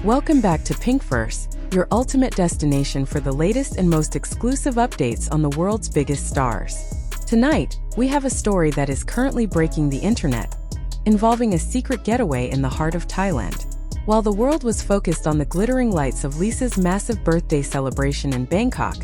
Welcome back to Pinkverse, your ultimate destination for the latest and most exclusive updates on the world's biggest stars. Tonight, we have a story that is currently breaking the internet, involving a secret getaway in the heart of Thailand. While the world was focused on the glittering lights of Lisa's massive birthday celebration in Bangkok,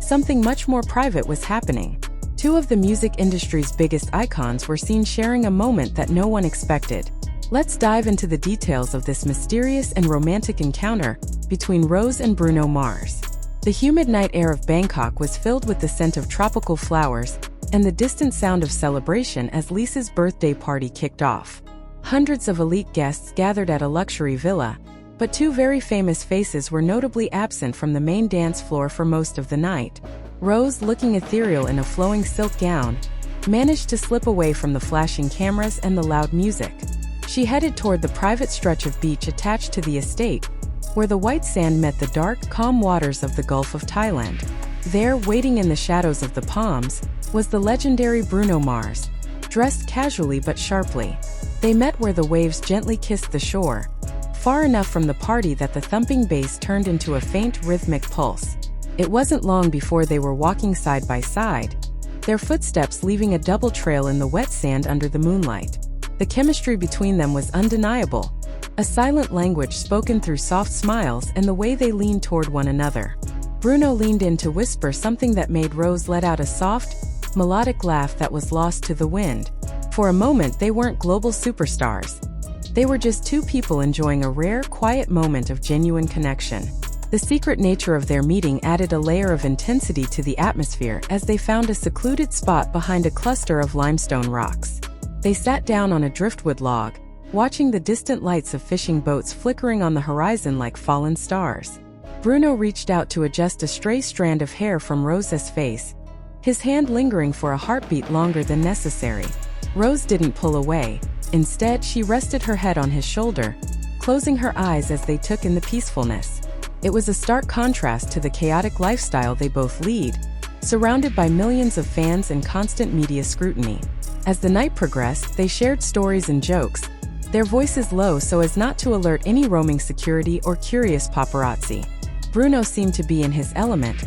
something much more private was happening. Two of the music industry's biggest icons were seen sharing a moment that no one expected. Let's dive into the details of this mysterious and romantic encounter between ROSÉ and Bruno Mars. The humid night air of Bangkok was filled with the scent of tropical flowers and the distant sound of celebration as Lisa's birthday party kicked off. Hundreds of elite guests gathered at a luxury villa, but two very famous faces were notably absent from the main dance floor for most of the night. ROSÉ, looking ethereal in a flowing silk gown, managed to slip away from the flashing cameras and the loud music. She headed toward the private stretch of beach attached to the estate, where the white sand met the dark, calm waters of the Gulf of Thailand. There, waiting in the shadows of the palms, was the legendary Bruno Mars, dressed casually but sharply. They met where the waves gently kissed the shore, far enough from the party that the thumping bass turned into a faint rhythmic pulse. It wasn't long before they were walking side by side, their footsteps leaving a double trail in the wet sand under the moonlight. The chemistry between them was undeniable, a silent language spoken through soft smiles and the way they leaned toward one another. Bruno leaned in to whisper something that made ROSÉ let out a soft, melodic laugh that was lost to the wind. For a moment, they weren't global superstars. They were just two people enjoying a rare, quiet moment of genuine connection. The secret nature of their meeting added a layer of intensity to the atmosphere as they found a secluded spot behind a cluster of limestone rocks. They sat down on a driftwood log, watching the distant lights of fishing boats flickering on the horizon like fallen stars. Bruno reached out to adjust a stray strand of hair from ROSÉ's face, his hand lingering for a heartbeat longer than necessary. ROSÉ didn't pull away. Instead, she rested her head on his shoulder, closing her eyes as they took in the peacefulness. It was a stark contrast to the chaotic lifestyle they both lead, surrounded by millions of fans and constant media scrutiny. As the night progressed, they shared stories and jokes, their voices low so as not to alert any roaming security or curious paparazzi. Bruno seemed to be in his element,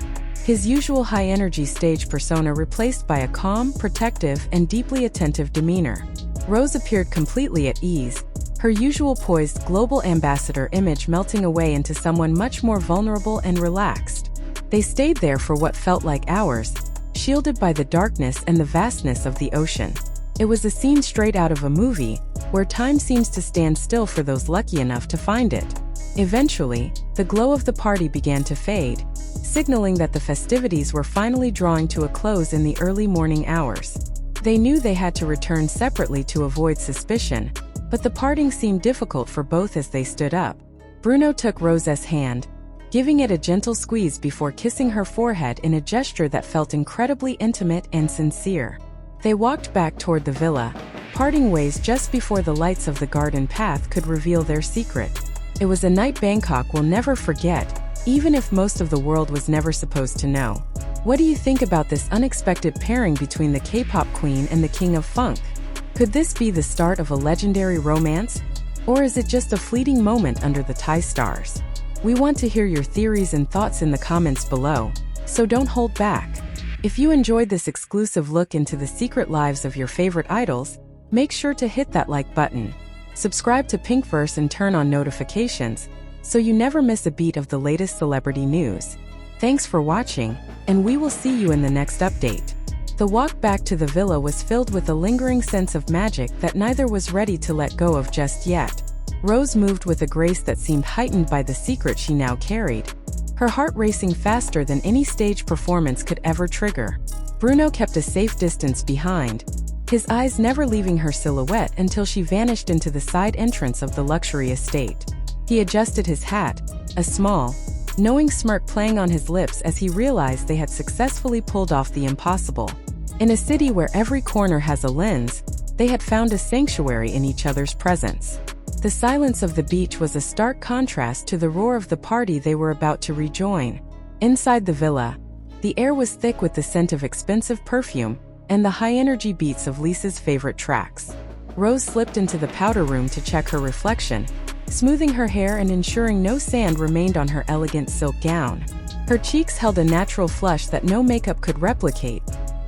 his usual high-energy stage persona replaced by a calm, protective, and deeply attentive demeanor. ROSÉ appeared completely at ease, her usual poised global ambassador image melting away into someone much more vulnerable and relaxed. They stayed there for what felt like hours, shielded by the darkness and the vastness of the ocean. It was a scene straight out of a movie, where time seems to stand still for those lucky enough to find it. Eventually, the glow of the party began to fade, signaling that the festivities were finally drawing to a close in the early morning hours. They knew they had to return separately to avoid suspicion, but the parting seemed difficult for both as they stood up. Bruno took ROSÉ's hand, giving it a gentle squeeze before kissing her forehead in a gesture that felt incredibly intimate and sincere. They walked back toward the villa, parting ways just before the lights of the garden path could reveal their secret. It was a night Bangkok will never forget, even if most of the world was never supposed to know. What do you think about this unexpected pairing between the K-pop queen and the king of funk? Could this be the start of a legendary romance? Or is it just a fleeting moment under the Thai stars? We want to hear your theories and thoughts in the comments below, so don't hold back. If you enjoyed this exclusive look into the secret lives of your favorite idols, make sure to hit that like button. Subscribe to Pinkverse and turn on notifications, so you never miss a beat of the latest celebrity news. Thanks for watching, and we will see you in the next update. The walk back to the villa was filled with a lingering sense of magic that neither was ready to let go of just yet. ROSÉ moved with a grace that seemed heightened by the secret she now carried, her heart racing faster than any stage performance could ever trigger. Bruno kept a safe distance behind, his eyes never leaving her silhouette until she vanished into the side entrance of the luxury estate. He adjusted his hat, a small, knowing smirk playing on his lips as he realized they had successfully pulled off the impossible. In a city where every corner has a lens, they had found a sanctuary in each other's presence. The silence of the beach was a stark contrast to the roar of the party they were about to rejoin. Inside the villa, the air was thick with the scent of expensive perfume and the high-energy beats of Lisa's favorite tracks. ROSÉ slipped into the powder room to check her reflection, smoothing her hair and ensuring no sand remained on her elegant silk gown. Her cheeks held a natural flush that no makeup could replicate,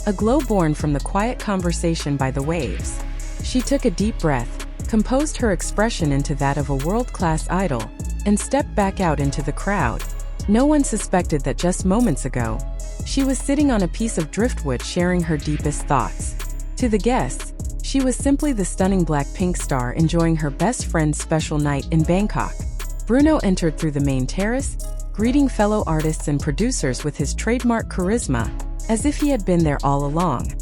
a glow born from the quiet conversation by the waves. She took a deep breath, composed her expression into that of a world-class idol, and stepped back out into the crowd. No one suspected that just moments ago, she was sitting on a piece of driftwood sharing her deepest thoughts. To the guests, she was simply the stunning Blackpink star enjoying her best friend's special night in Bangkok. Bruno entered through the main terrace, greeting fellow artists and producers with his trademark charisma, as if he had been there all along.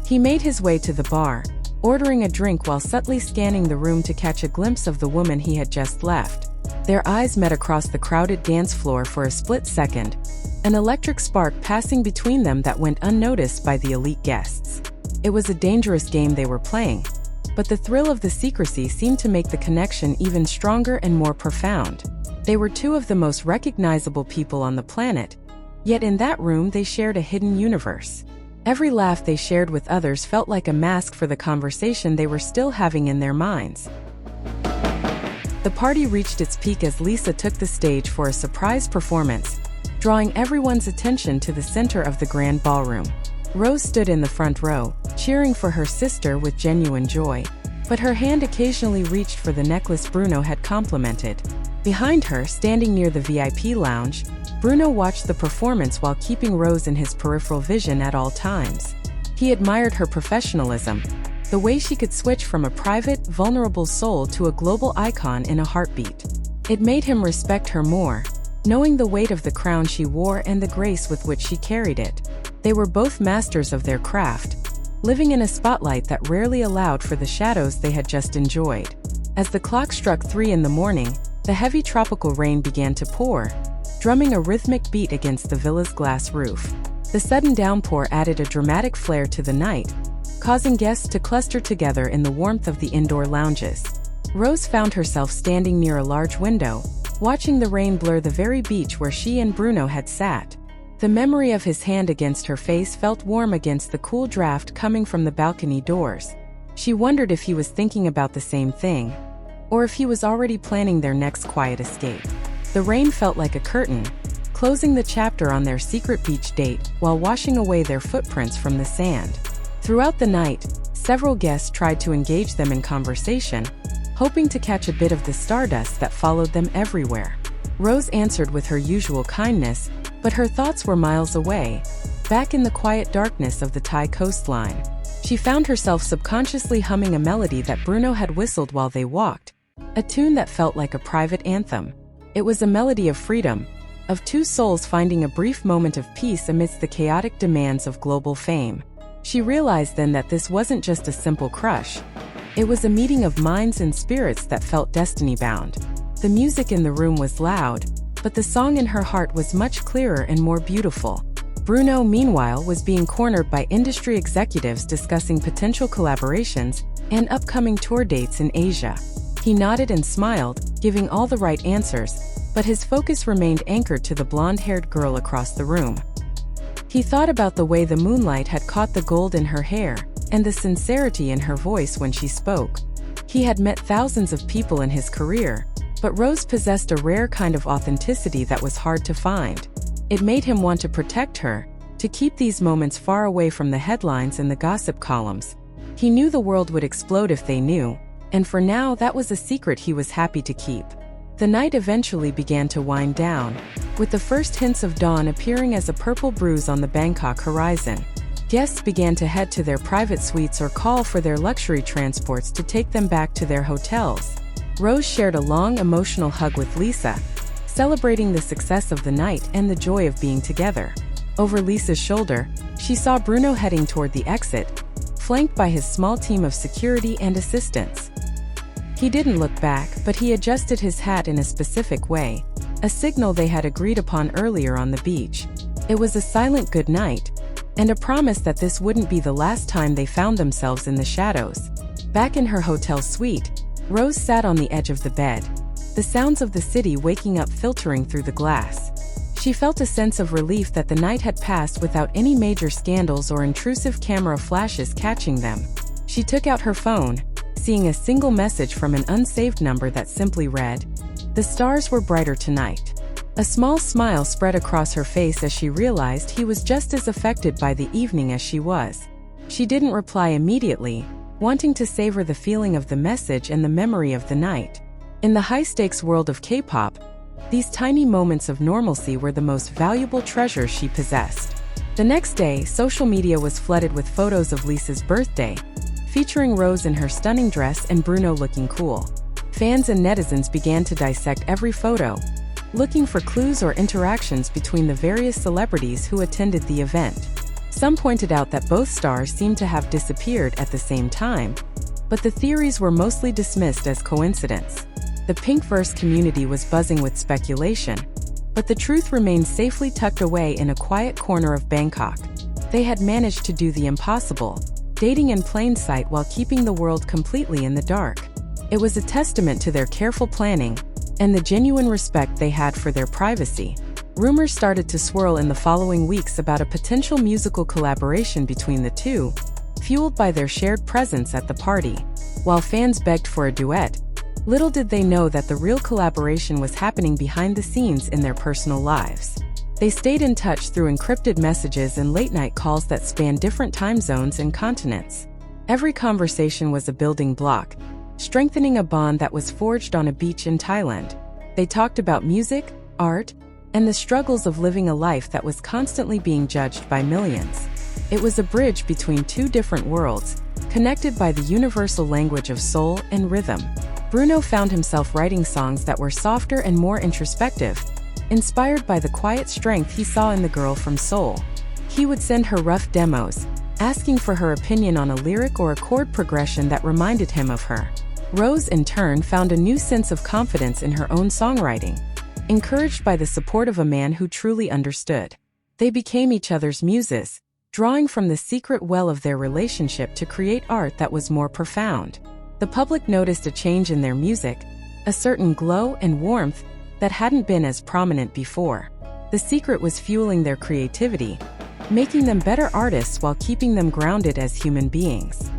He made his way to the bar, ordering a drink while subtly scanning the room to catch a glimpse of the woman he had just left. Their eyes met across the crowded dance floor for a split second, an electric spark passing between them that went unnoticed by the elite guests. It was a dangerous game they were playing, but the thrill of the secrecy seemed to make the connection even stronger and more profound. They were two of the most recognizable people on the planet, yet in that room they shared a hidden universe. Every laugh they shared with others felt like a mask for the conversation they were still having in their minds. The party reached its peak as Lisa took the stage for a surprise performance, drawing everyone's attention to the center of the grand ballroom. Rose stood in the front row, cheering for her sister with genuine joy, but her hand occasionally reached for the necklace Bruno had complimented. Behind her, standing near the VIP lounge, Bruno watched the performance while keeping Rose in his peripheral vision at all times. He admired her professionalism, the way she could switch from a private, vulnerable soul to a global icon in a heartbeat. It made him respect her more, knowing the weight of the crown she wore and the grace with which she carried it. They were both masters of their craft, living in a spotlight that rarely allowed for the shadows they had just enjoyed. As the clock struck 3 in the morning, the heavy tropical rain began to pour, drumming a rhythmic beat against the villa's glass roof. The sudden downpour added a dramatic flair to the night, causing guests to cluster together in the warmth of the indoor lounges. Rose found herself standing near a large window, watching the rain blur the very beach where she and Bruno had sat. The memory of his hand against her face felt warm against the cool draft coming from the balcony doors. She wondered if he was thinking about the same thing, or if he was already planning their next quiet escape. The rain felt like a curtain, closing the chapter on their secret beach date while washing away their footprints from the sand. Throughout the night, several guests tried to engage them in conversation, hoping to catch a bit of the stardust that followed them everywhere. Rose answered with her usual kindness, but her thoughts were miles away, back in the quiet darkness of the Thai coastline. She found herself subconsciously humming a melody that Bruno had whistled while they walked, a tune that felt like a private anthem. It was a melody of freedom, of two souls finding a brief moment of peace amidst the chaotic demands of global fame. She realized then that this wasn't just a simple crush. It was a meeting of minds and spirits that felt destiny-bound. The music in the room was loud, but the song in her heart was much clearer and more beautiful. Bruno, meanwhile, was being cornered by industry executives discussing potential collaborations and upcoming tour dates in Asia. He nodded and smiled, giving all the right answers, but his focus remained anchored to the blonde-haired girl across the room. He thought about the way the moonlight had caught the gold in her hair, and the sincerity in her voice when she spoke. He had met thousands of people in his career, but Rose possessed a rare kind of authenticity that was hard to find. It made him want to protect her, to keep these moments far away from the headlines and the gossip columns. He knew the world would explode if they knew, and for now that was a secret he was happy to keep. The night eventually began to wind down, with the first hints of dawn appearing as a purple bruise on the Bangkok horizon. Guests began to head to their private suites or call for their luxury transports to take them back to their hotels. Rose shared a long, emotional hug with Lisa, celebrating the success of the night and the joy of being together. Over Lisa's shoulder, she saw Bruno heading toward the exit, flanked by his small team of security and assistants. He didn't look back, but he adjusted his hat in a specific way, a signal they had agreed upon earlier on the beach. It was a silent goodnight, and a promise that this wouldn't be the last time they found themselves in the shadows. Back in her hotel suite, Rose sat on the edge of the bed, the sounds of the city waking up filtering through the glass. She felt a sense of relief that the night had passed without any major scandals or intrusive camera flashes catching them. She took out her phone, seeing a single message from an unsaved number that simply read, "The stars were brighter tonight." A small smile spread across her face as she realized he was just as affected by the evening as she was. She didn't reply immediately, wanting to savor the feeling of the message and the memory of the night. In the high-stakes world of K-pop, these tiny moments of normalcy were the most valuable treasures she possessed. The next day, social media was flooded with photos of Lisa's birthday, featuring Rose in her stunning dress and Bruno looking cool. Fans and netizens began to dissect every photo, looking for clues or interactions between the various celebrities who attended the event. Some pointed out that both stars seemed to have disappeared at the same time, but the theories were mostly dismissed as coincidence. The Pinkverse community was buzzing with speculation, but the truth remained safely tucked away in a quiet corner of Bangkok. They had managed to do the impossible, dating in plain sight while keeping the world completely in the dark. It was a testament to their careful planning and the genuine respect they had for their privacy. Rumors started to swirl in the following weeks about a potential musical collaboration between the two, fueled by their shared presence at the party. While fans begged for a duet, little did they know that the real collaboration was happening behind the scenes in their personal lives. They stayed in touch through encrypted messages and late-night calls that spanned different time zones and continents. Every conversation was a building block, strengthening a bond that was forged on a beach in Thailand. They talked about music, art, and the struggles of living a life that was constantly being judged by millions. It was a bridge between two different worlds, connected by the universal language of soul and rhythm. Bruno found himself writing songs that were softer and more introspective, inspired by the quiet strength he saw in the girl from Seoul. He would send her rough demos, asking for her opinion on a lyric or a chord progression that reminded him of her. Rose, in turn, found a new sense of confidence in her own songwriting, encouraged by the support of a man who truly understood. They became each other's muses, drawing from the secret well of their relationship to create art that was more profound. The public noticed a change in their music, a certain glow and warmth that hadn't been as prominent before. The secret was fueling their creativity, making them better artists while keeping them grounded as human beings.